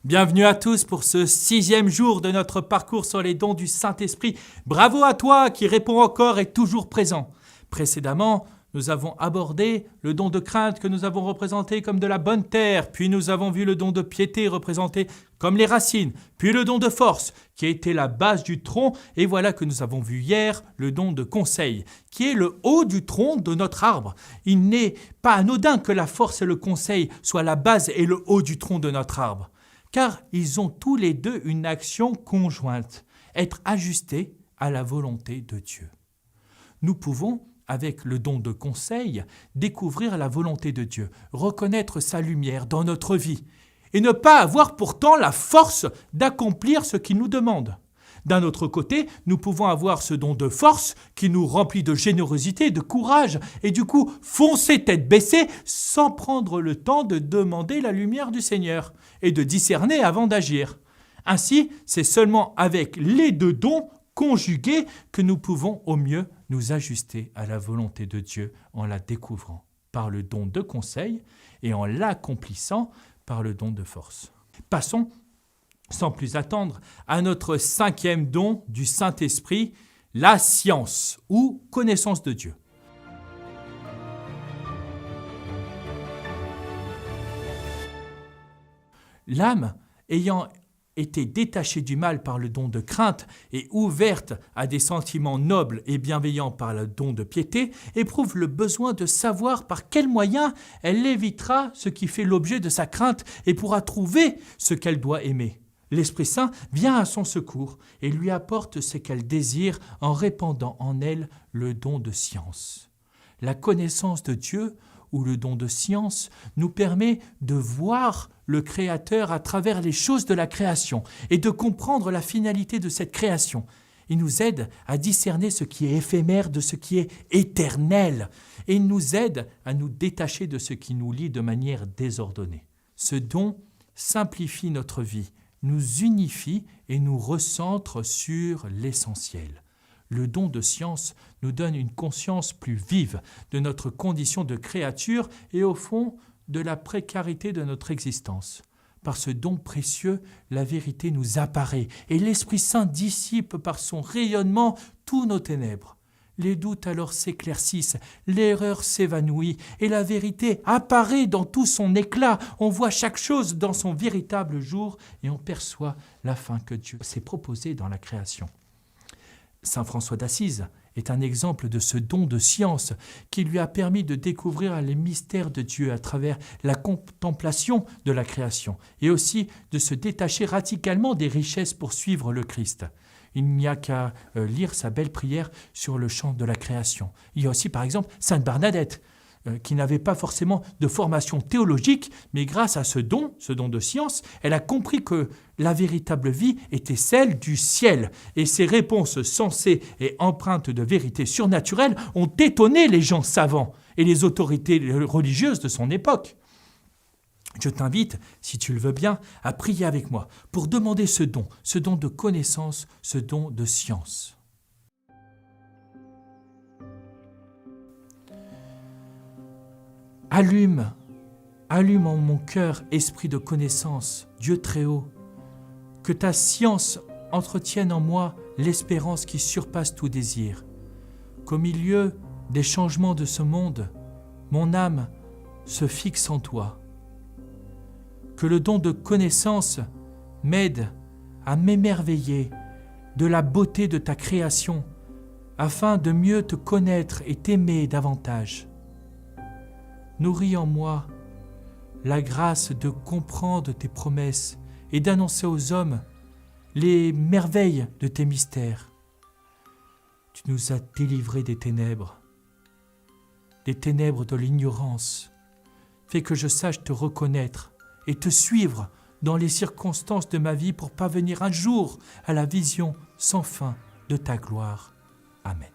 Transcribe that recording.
Bienvenue à tous pour ce 6e jour de notre parcours sur les dons du Saint-Esprit. Bravo à toi qui réponds encore et toujours présent. Précédemment, nous avons abordé le don de crainte que nous avons représenté comme de la bonne terre, puis nous avons vu le don de piété représenté comme les racines, puis le don de force qui a été la base du tronc, et voilà que nous avons vu hier le don de conseil, qui est le haut du tronc de notre arbre. Il n'est pas anodin que la force et le conseil soient la base et le haut du tronc de notre arbre, car ils ont tous les deux une action conjointe, être ajustés à la volonté de Dieu. Nous pouvons, avec le don de conseil, découvrir la volonté de Dieu, reconnaître sa lumière dans notre vie et ne pas avoir pourtant la force d'accomplir ce qu'il nous demande. D'un autre côté, nous pouvons avoir ce don de force qui nous remplit de générosité, de courage et du coup foncer tête baissée sans prendre le temps de demander la lumière du Seigneur et de discerner avant d'agir. Ainsi, c'est seulement avec les deux dons conjugués que nous pouvons au mieux nous ajuster à la volonté de Dieu en la découvrant par le don de conseil et en l'accomplissant par le don de force. Passons, sans plus attendre, à notre 5e don du Saint-Esprit, la science ou connaissance de Dieu. L'âme, ayant été détachée du mal par le don de crainte et ouverte à des sentiments nobles et bienveillants par le don de piété, éprouve le besoin de savoir par quels moyens elle évitera ce qui fait l'objet de sa crainte et pourra trouver ce qu'elle doit aimer. L'Esprit Saint vient à son secours et lui apporte ce qu'elle désire en répandant en elle le don de science. La connaissance de Dieu ou le don de science nous permet de voir le Créateur à travers les choses de la création et de comprendre la finalité de cette création. Il nous aide à discerner ce qui est éphémère de ce qui est éternel et il nous aide à nous détacher de ce qui nous lie de manière désordonnée. Ce don simplifie notre vie, nous unifie et nous recentre sur l'essentiel. Le don de science nous donne une conscience plus vive de notre condition de créature et au fond de la précarité de notre existence. Par ce don précieux, la vérité nous apparaît et l'Esprit Saint dissipe par son rayonnement tous nos ténèbres. Les doutes alors s'éclaircissent, l'erreur s'évanouit et la vérité apparaît dans tout son éclat. On voit chaque chose dans son véritable jour et on perçoit la fin que Dieu s'est proposée dans la création. Saint François d'Assise est un exemple de ce don de science qui lui a permis de découvrir les mystères de Dieu à travers la contemplation de la création et aussi de se détacher radicalement des richesses pour suivre le Christ. Il n'y a qu'à lire sa belle prière sur le chant de la création. Il y a aussi par exemple Sainte Bernadette qui n'avait pas forcément de formation théologique, mais grâce à ce don de science, elle a compris que la véritable vie était celle du ciel. Et ses réponses sensées et empreintes de vérité surnaturelle ont étonné les gens savants et les autorités religieuses de son époque. Je t'invite, si tu le veux bien, à prier avec moi pour demander ce don de connaissance, ce don de science. Allume en mon cœur, esprit de connaissance, Dieu très haut, que ta science entretienne en moi l'espérance qui surpasse tout désir, qu'au milieu des changements de ce monde, mon âme se fixe en toi, que le don de connaissance m'aide à m'émerveiller de la beauté de ta création, afin de mieux te connaître et t'aimer davantage. Nourris en moi la grâce de comprendre tes promesses et d'annoncer aux hommes les merveilles de tes mystères. Tu nous as délivrés des ténèbres de l'ignorance. Fais que je sache te reconnaître et te suivre dans les circonstances de ma vie pour parvenir un jour à la vision sans fin de ta gloire. Amen.